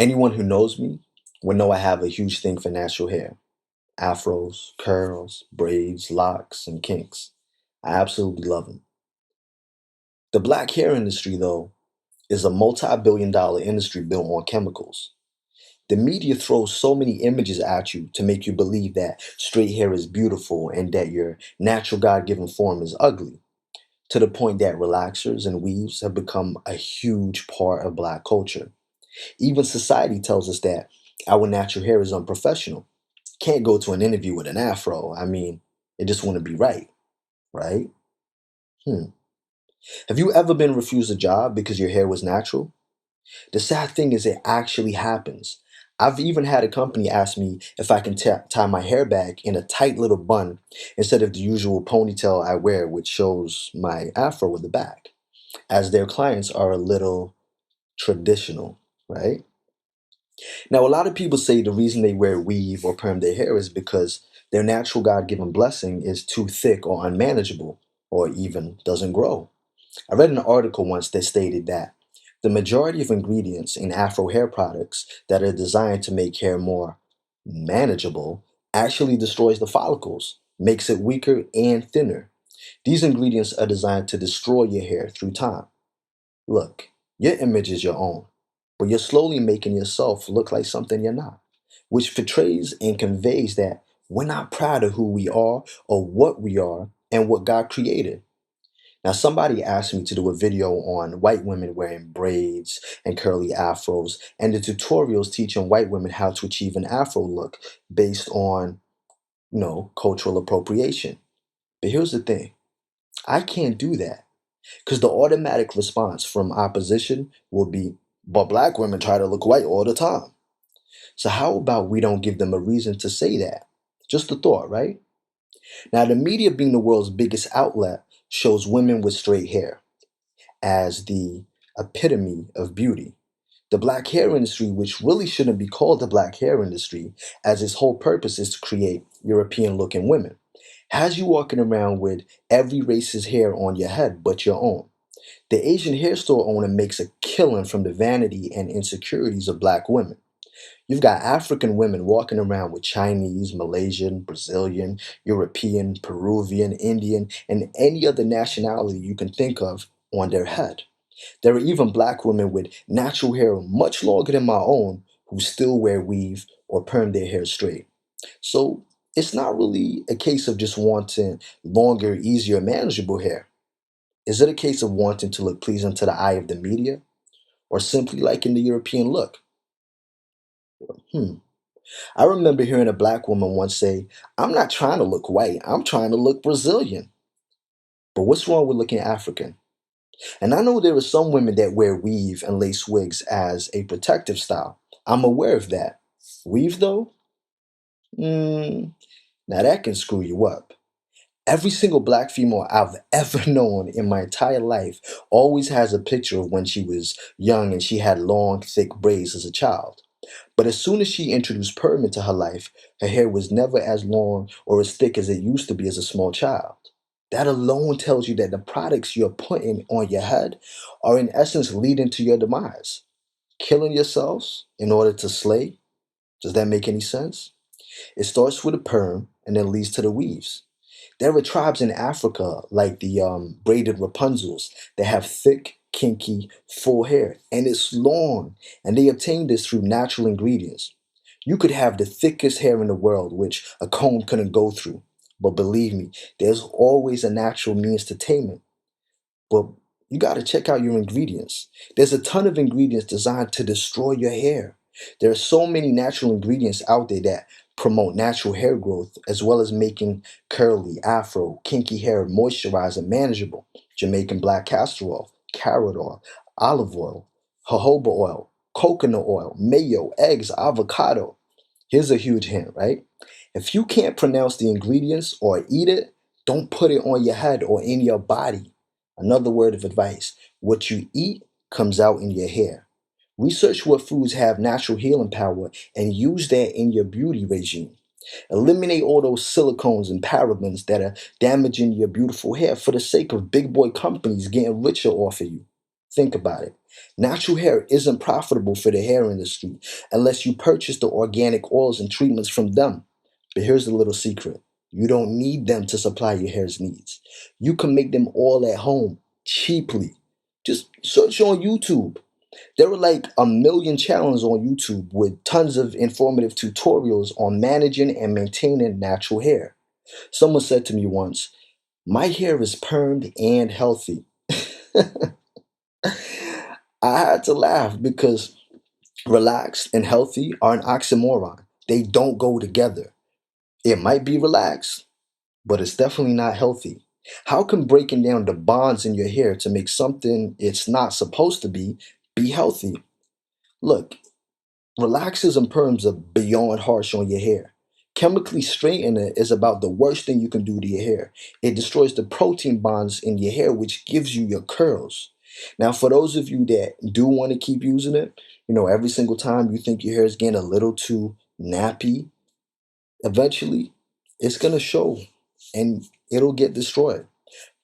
Anyone who knows me would know I have a huge thing for natural hair. Afros, curls, braids, locks, and kinks. I absolutely love them. The black hair industry, though, is a multi-billion-dollar industry built on chemicals. The media throws so many images at you to make you believe that straight hair is beautiful and that your natural God given form is ugly, to the point that relaxers and weaves have become a huge part of black culture. Even society tells us that our natural hair is unprofessional. Can't go to an interview with an afro. I mean, it just wouldn't be right, right? Hmm. Have you ever been refused a job because your hair was natural? The sad thing is, it actually happens. I've even had a company ask me if I can tie my hair back in a tight little bun instead of the usual ponytail I wear, which shows my afro in the back, as their clients are a little traditional, right? Now, a lot of people say the reason they wear weave or perm their hair is because their natural God given blessing is too thick or unmanageable, or even doesn't grow. I read an article once that stated that the majority of ingredients in Afro hair products that are designed to make hair more manageable actually destroys the follicles, makes it weaker and thinner. These ingredients are designed to destroy your hair through time. Look, your image is your own, but you're slowly making yourself look like something you're not, which portrays and conveys that we're not proud of who we are or what we are and what God created. Now, somebody asked me to do a video on white women wearing braids and curly afros, and the tutorials teaching white women how to achieve an afro look based on, cultural appropriation. But here's the thing, I can't do that because the automatic response from opposition will be, but black women try to look white all the time. So, how about we don't give them a reason to say that? Just a thought, right? Now, the media, being the world's biggest outlet, shows women with straight hair as the epitome of beauty. The black hair industry, which really shouldn't be called the black hair industry, as its whole purpose is to create European looking women, has you walking around with every race's hair on your head but your own. The Asian hair store owner makes a killing from the vanity and insecurities of black women. You've got African women walking around with Chinese, Malaysian, Brazilian, European, Peruvian, Indian, and any other nationality you can think of on their head. There are even black women with natural hair much longer than my own who still wear weave or perm their hair straight. So it's not really a case of just wanting longer, easier, manageable hair. Is it a case of wanting to look pleasing to the eye of the media or simply liking the European look? Hmm. I remember hearing a black woman once say, I'm not trying to look white, I'm trying to look Brazilian. But what's wrong with looking African? And I know there are some women that wear weave and lace wigs as a protective style. I'm aware of that. Weave, though? Mm, now that can screw you up. Every single black female I've ever known in my entire life always has a picture of when she was young and she had long, thick braids as a child. But as soon as she introduced perm into her life, her hair was never as long or as thick as it used to be as a small child. That alone tells you that the products you're putting on your head are in essence leading to your demise. Killing yourselves in order to slay? Does that make any sense? It starts with a perm and then leads to the weaves. There are tribes in Africa, like the braided Rapunzels, that have thick, kinky, full hair, and it's long, and they obtain this through natural ingredients. You could have the thickest hair in the world, which a comb couldn't go through. But believe me, there's always a natural means to tame it. But you got to check out your ingredients. There's a ton of ingredients designed to destroy your hair. There are so many natural ingredients out there that promote natural hair growth as well as making curly, afro, kinky hair moisturized and manageable. Jamaican black castor oil, carrot oil, olive oil, jojoba oil, coconut oil, mayo, eggs, avocado. Here's a huge hint, right? If you can't pronounce the ingredients or eat it, don't put it on your head or in your body. Another word of advice, what you eat comes out in your hair. Research what foods have natural healing power and use that in your beauty regime. Eliminate all those silicones and parabens that are damaging your beautiful hair for the sake of big boy companies getting richer off of you. Think about it. Natural hair isn't profitable for the hair industry unless you purchase the organic oils and treatments from them. But here's the little secret: you don't need them to supply your hair's needs. You can make them all at home cheaply. Just search on YouTube. There are like a million channels on YouTube with tons of informative tutorials on managing and maintaining natural hair. Someone said to me once, "My hair is permed and healthy." I had to laugh because relaxed and healthy are an oxymoron. They don't go together. It might be relaxed, but it's definitely not healthy. How can breaking down the bonds in your hair to make something it's not supposed to be healthy? Look, relaxers and perms are beyond harsh on your hair. Chemically straightening it is about the worst thing you can do to your hair. It destroys the protein bonds in your hair, which gives you your curls. Now, for those of you that do want to keep using it, every single time you think your hair is getting a little too nappy, eventually it's going to show and it'll get destroyed.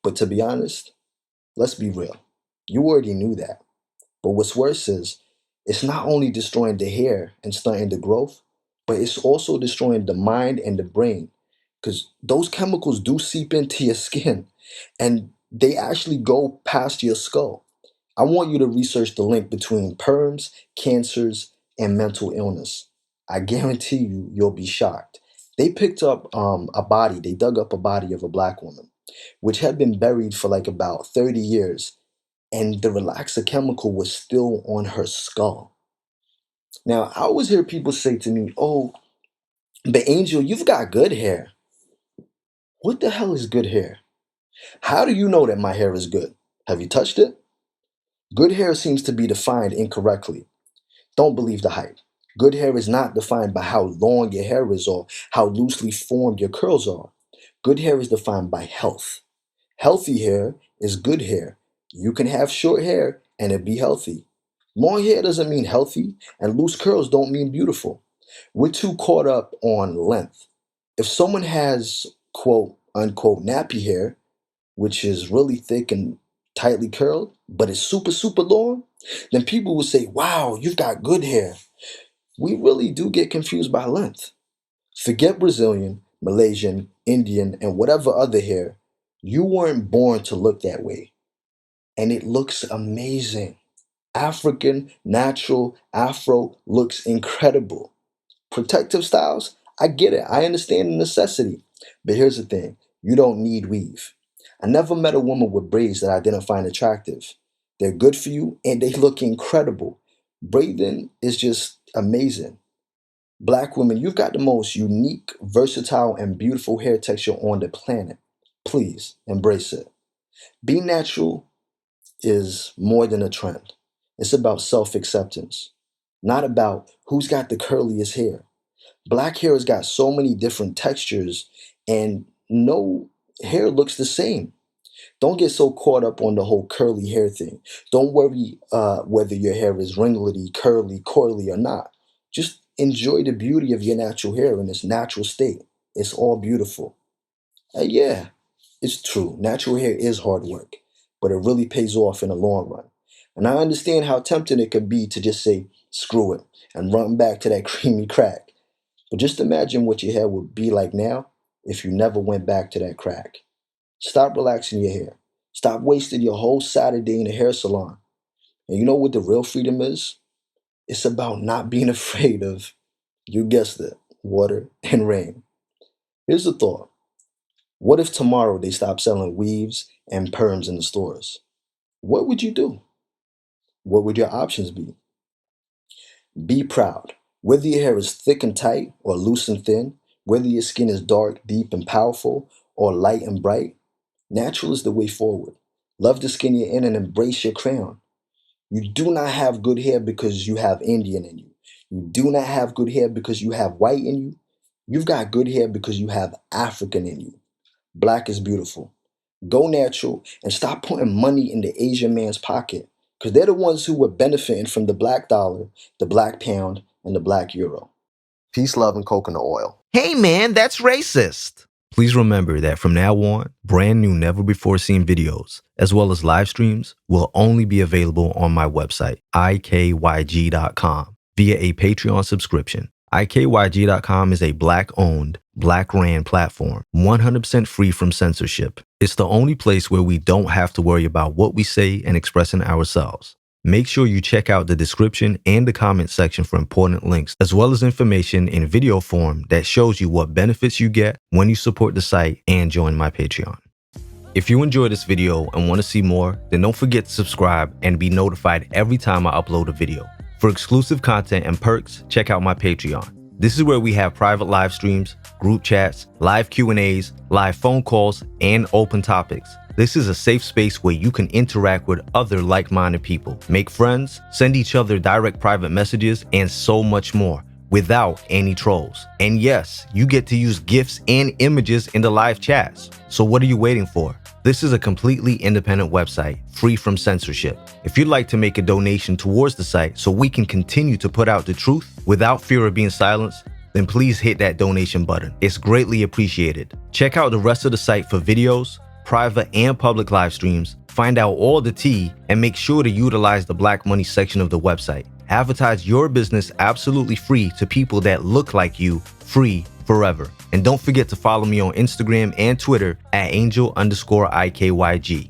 But to be honest, let's be real. You already knew that. But what's worse is it's not only destroying the hair and stunting the growth, but it's also destroying the mind and the brain. Because those chemicals do seep into your skin and they actually go past your skull. I want you to research the link between perms, cancers, and mental illness. I guarantee you'll be shocked. They picked up they dug up a body of a black woman, which had been buried for like about 30 years, and the relaxer chemical was still on her skull. Now, I always hear people say to me, "Oh, but Angel, you've got good hair." What the hell is good hair? How do you know that my hair is good? Have you touched it? Good hair seems to be defined incorrectly. Don't believe the hype. Good hair is not defined by how long your hair is or how loosely formed your curls are. Good hair is defined by health. Healthy hair is good hair. You can have short hair and it be healthy. Long hair doesn't mean healthy, and loose curls don't mean beautiful. We're too caught up on length. If someone has quote unquote nappy hair, which is really thick and tightly curled, but it's super, super long, then people will say, "Wow, you've got good hair." We really do get confused by length. Forget Brazilian, Malaysian, Indian, and whatever other hair. You weren't born to look that way. And it looks amazing. African, natural, Afro looks incredible. Protective styles, I get it. I understand the necessity. But here's the thing: you don't need weave. I never met a woman with braids that I didn't find attractive. They're good for you and they look incredible. Braiding is just amazing. Black women, you've got the most unique, versatile, and beautiful hair texture on the planet. Please embrace it. Be natural is more than a trend. It's about self acceptance, not about who's got the curliest hair. Black hair has got so many different textures, and no hair looks the same. Don't get so caught up on the whole curly hair thing. Don't worry whether your hair is ringlety, curly, coily, or not. Just enjoy the beauty of your natural hair in its natural state. It's all beautiful. Yeah, it's true. Natural hair is hard work, but it really pays off in the long run. And I understand how tempting it could be to just say, "screw it," and run back to that creamy crack. But just imagine what your hair would be like now if you never went back to that crack. Stop relaxing your hair. Stop wasting your whole Saturday in a hair salon. And you know what the real freedom is? It's about not being afraid of, you guessed it, water and rain. Here's the thought: what if tomorrow they stop selling weaves and perms in the stores? What would you do? What would your options be? Be proud. Whether your hair is thick and tight or loose and thin, whether your skin is dark, deep, and powerful or light and bright, natural is the way forward. Love the skin you're in and embrace your crown. You do not have good hair because you have Indian in you. You do not have good hair because you have white in you. You've got good hair because you have African in you. Black is beautiful. Go natural and stop putting money in the Asian man's pocket because they're the ones who were benefiting from the black dollar, the black pound, and the black euro. Peace, love, and coconut oil. Hey man, that's racist. Please remember that from now on, brand new never before seen videos, as well as live streams, will only be available on my website, ikyg.com, via a Patreon subscription. ikyg.com is a Black-owned, Black-ran platform, 100% free from censorship. It's the only place where we don't have to worry about what we say and expressing ourselves. Make sure you check out the description and the comment section for important links, as well as information in video form that shows you what benefits you get when you support the site and join my Patreon. If you enjoyed this video and want to see more, then don't forget to subscribe and be notified every time I upload a video. For exclusive content and perks, check out my Patreon. This is where we have private live streams, group chats, live Q&As, live phone calls, and open topics. This is a safe space where you can interact with other like-minded people, make friends, send each other direct private messages, and so much more without any trolls. And yes, you get to use GIFs and images in the live chats. So what are you waiting for? This is a completely independent website, free from censorship. If you'd like to make a donation towards the site so we can continue to put out the truth without fear of being silenced, then please hit that donation button. It's greatly appreciated. Check out the rest of the site for videos, private and public live streams, find out all the tea, and make sure to utilize the Black Money section of the website. Advertise your business absolutely free to people that look like you, free forever. And don't forget to follow me on Instagram and Twitter at angel_IKYG.